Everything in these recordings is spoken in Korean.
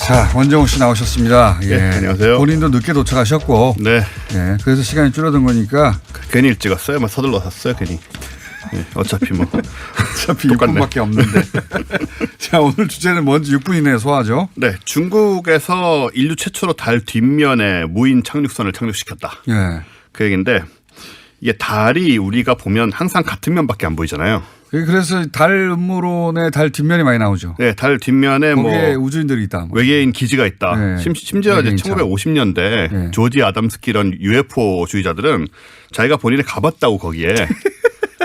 자, 원정우 씨 나오셨습니다. 예. 네, 안녕하세요. 본인도 늦게 도착하셨고. 네. 예. 그래서 시간이 줄어든 거니까. 괜히 일찍 왔어요. 막 서둘러 샀어요. 괜히. 네, 어차피 뭐. 어차피 6분밖에 없는데. 자, 오늘 주제는 뭔지 6분 이내에 소화하죠. 네. 중국에서 인류 최초로 달 뒷면에 무인 착륙선을 착륙시켰다. 예. 그 얘기인데 이게 달이 우리가 보면 항상 같은 면밖에 안 보이잖아요. 그래서 달 음모론에 달 뒷면이 많이 나오죠. 네. 달 뒷면에 거기에 뭐 우주인들이 있다. 뭐. 외계인 기지가 있다. 네. 심지어 이제 1950년대 네. 조지 아담스키 이런 UFO주의자들은 자기가 본인이 가봤다고 거기에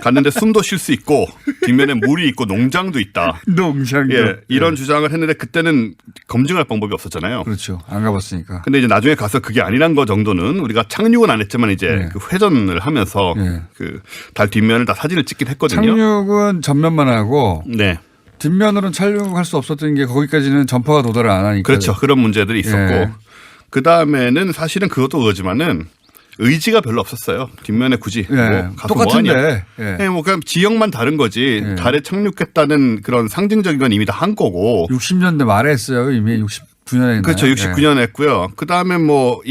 갔는데 숨도 쉴 수 있고 뒷면에 물이 있고 농장도 있다. 농장도. 예, 이런 주장을 했는데 그때는 검증할 방법이 없었잖아요. 그렇죠. 안 가봤으니까. 근데 이제 나중에 가서 그게 아니란 거 정도는 우리가 착륙은 안 했지만 이제 네. 그 회전을 하면서 네. 그 달 뒷면을 다 사진을 찍긴 했거든요. 착륙은 전면만 하고 네. 뒷면으로는 착륙할 수 없었던 게 거기까지는 전파가 도달을 안 하니까. 그렇죠. 그런 문제들이 있었고. 예. 그 다음에는 사실은 그것도 그거지만은 의지가 별로 없었어요. 뒷면에 굳이 예. 뭐 가서 똑같은데. 뭐 하냐. 예. 네, 뭐 그냥 지역만 다른 거지. 예. 달에 착륙했다는 그런 상징적인 건 이미 다 한 거고. 60년대 말에 했어요. 이미 69년에. 그렇죠. 69년에 했고요. 그 다음에 뭐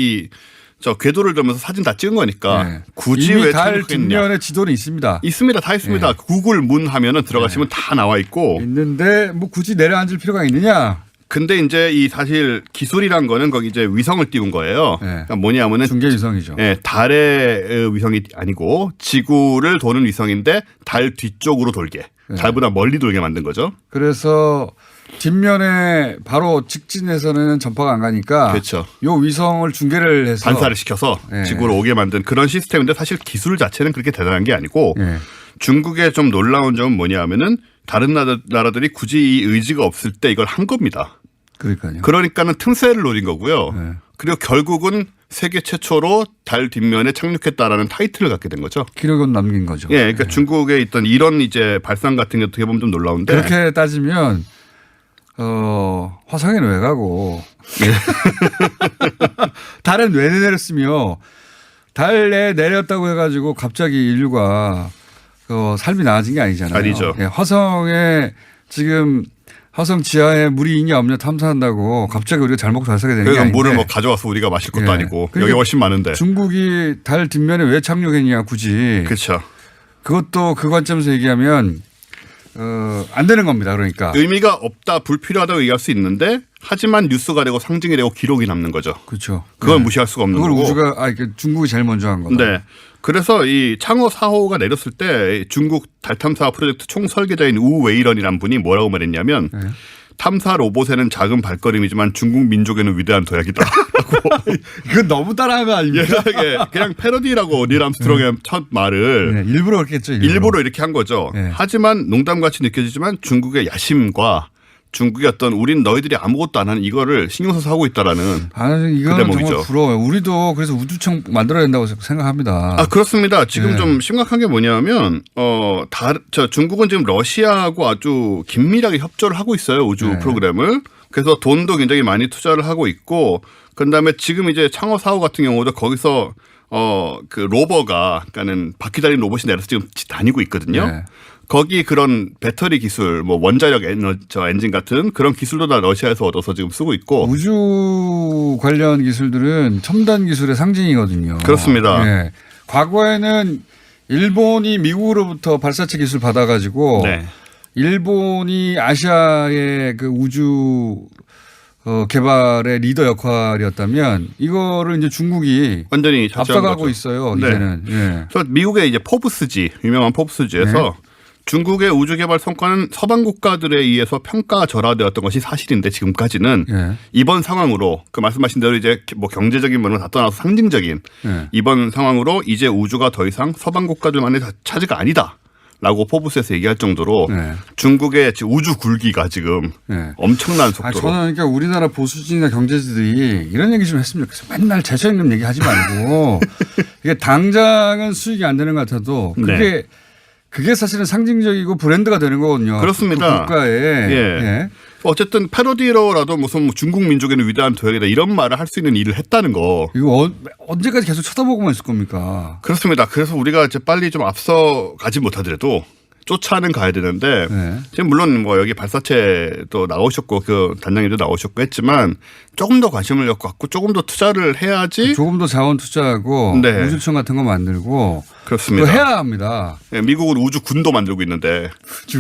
저 궤도를 돌면서 사진 다 찍은 거니까 예. 굳이 이미 왜 달 착륙했냐. 뒷면에 지도는 있습니다. 있습니다. 다 있습니다. 예. 구글 문 하면은 들어가시면 다 나와 있고. 있는데 뭐 굳이 내려앉을 필요가 있느냐. 근데 이제 이 사실 기술이란 거는 거기 이제 위성을 띄운 거예요. 예. 그러니까 뭐냐면은 중계위성이죠. 예, 달의 위성이 아니고 지구를 도는 위성인데 달 뒤쪽으로 돌게. 예. 달보다 멀리 돌게 만든 거죠. 그래서 뒷면에 바로 직진해서는 전파가 안 가니까. 그렇죠. 요 위성을 중계를 해서 반사를 시켜서 예. 지구로 오게 만든 그런 시스템인데 사실 기술 자체는 그렇게 대단한 게 아니고 예. 중국의 좀 놀라운 점은 뭐냐면은 다른 나라들이 굳이 이 의지가 없을 때 이걸 한 겁니다. 그러니까요. 그러니까는 틈새를 노린 거고요. 네. 그리고 결국은 세계 최초로 달 뒷면에 착륙했다라는 타이틀을 갖게 된 거죠. 기록은 남긴 거죠. 예, 그러니까 중국에 있던 이런 이제 발상 같은 게 어떻게 보면 좀 놀라운데. 그렇게 따지면 화성에는 왜 가고 달엔 왜 내렸으며 달에 내렸다고 해가지고 갑자기 인류가 삶이 나아진 게 아니잖아요. 아니죠. 예, 화성에 지금 화성 지하에 물이 있냐 없냐 탐사한다고 갑자기 우리가 잘 먹고 잘 살게 되는 게 그러니까 아닌데. 물을 뭐 가져와서 우리가 마실 것도 예. 아니고 그러니까 여기 훨씬 많은데. 중국이 달 뒷면에 왜 착륙했냐 굳이. 그렇죠. 그것도 그 관점에서 얘기하면 안 되는 겁니다. 그러니까. 의미가 없다, 불필요하다고 얘기할 수 있는데 하지만 뉴스가 되고 상징이 되고 기록이 남는 거죠. 그렇죠. 그걸 네. 무시할 수가 없는 그걸 거고. 우주가 중국이 제일 먼저 한 거다. 네. 그래서 이 창어 4호가 내렸을 때 중국 달 탐사 프로젝트 총 설계자인 우 웨이런이라는 분이 뭐라고 말했냐면 네. 탐사 로봇에는 작은 발걸음이지만 중국 민족에는 위대한 도약이다. 이건 너무 따라한 거 아닙니까? 예, 그냥 패러디라고 닐 암스트롱의 첫 말을 네, 일부러 그렇게 했죠. 일부러 이렇게 한 거죠. 네. 하지만 농담같이 느껴지지만 중국의 야심과 중국의 어떤 우린 너희들이 아무것도 안 하는 이거를 신경 써서 하고 있다라는 이거는 대목이죠. 정말 부러워요. 우리도 그래서 우주청 만들어야 된다고 생각합니다. 아, 그렇습니다. 지금 네. 좀 심각한 게 뭐냐면, 중국은 지금 러시아하고 아주 긴밀하게 협조를 하고 있어요. 우주 네. 프로그램을. 그래서 돈도 굉장히 많이 투자를 하고 있고, 그 다음에 지금 이제 창어 4호 같은 경우도 거기서 그 로버가, 그러니까는 바퀴 달린 로봇이 내려서 지금 다니고 있거든요. 네. 거기 그런 배터리 기술, 뭐 원자력 엔진 같은 그런 기술도 다 러시아에서 얻어서 지금 쓰고 있고. 우주 관련 기술들은 첨단 기술의 상징이거든요. 그렇습니다. 네. 과거에는 일본이 미국으로부터 발사체 기술 받아가지고 네. 일본이 아시아의 그 우주 개발의 리더 역할이었다면 이거를 이제 중국이 완전히 차지한 앞서가고 거죠. 있어요. 네. 이제는. 예. 그래서 미국의 이제 포브스지, 유명한 포브스지에서 중국의 우주 개발 성과는 서방 국가들에 의해서 평가절하되었던 것이 사실인데 지금까지는 예. 이번 상황으로 그 말씀하신 대로 이제 뭐 경제적인 면을 다 떠나서 상징적인 예. 이번 상황으로 이제 우주가 더 이상 서방 국가들만의 차지가 아니다. 라고 포브스에서 얘기할 정도로 네. 중국의 우주 굴기가 지금 네. 엄청난 속도로. 저는 그러니까 우리나라 보수진이나 경제지들이 이런 얘기 좀 했으면 좋겠어요. 맨날 재처임금 얘기하지 말고 이게 당장은 수익이 안 되는 것 같아도 그게 사실은 상징적이고 브랜드가 되는 거거든요. 그렇습니다. 그 국가에. 예. 어쨌든 패러디로라도 무슨 중국 민족에는 위대한 도약이다 이런 말을 할 수 있는 일을 했다는 거. 이거 언제까지 계속 쳐다보고만 있을 겁니까? 그렇습니다. 그래서 우리가 이제 빨리 좀 앞서 가지 못하더라도 쫓아는 가야 되는데 네. 지금 물론 뭐 여기 발사체도 나오셨고 그 단장님도 나오셨고 했지만 조금 더 관심을 갖고 조금 더 투자를 해야지. 조금 더 자원 투자하고 네. 우주청 같은 거 만들고 그렇습니다. 또 해야 합니다. 네, 미국은 우주군도 만들고 있는데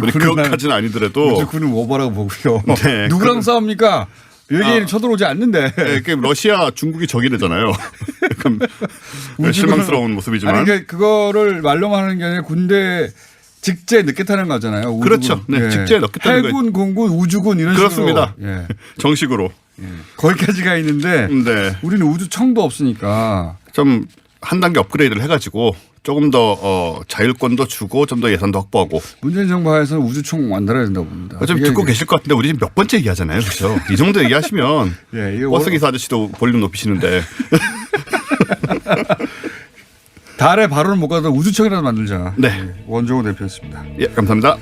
우리 그것까지는 아니더라도 우주군은 오버라고 보고요. 네. 누구랑 싸웁니까? 외계인이 쳐들어오지 않는데. 네, 러시아, 중국이 적이래잖아요. 실망스러운 모습이지만. 아니, 그러니까 그거를 말로만 하는 게 아니라 군대 직제 넣겠다는 거잖아요. 우주군. 그렇죠. 네, 직제 넣겠다는 거예요. 해군, 공군, 우주군 이런 그렇습니다. 식으로. 예. 정식으로. 예. 거기까지 가 있는데 네. 우리는 우주청도 없으니까. 좀 한 단계 업그레이드를 해가지고 조금 더 자율권도 주고 좀 더 예산도 확보하고. 문재인 정부 하에서는 우주청 만들어야 된다고 봅니다. 좀 듣고 계실 것 같은데 우리 지금 몇 번째 얘기하잖아요. 그렇죠. 이 정도 얘기하시면 예, 버스기사 아저씨도 볼륨 높이시는데. 달에 바로는 못 가도 우주청이라도 만들자. 네. 예, 원종호 대표였습니다. 예, 감사합니다.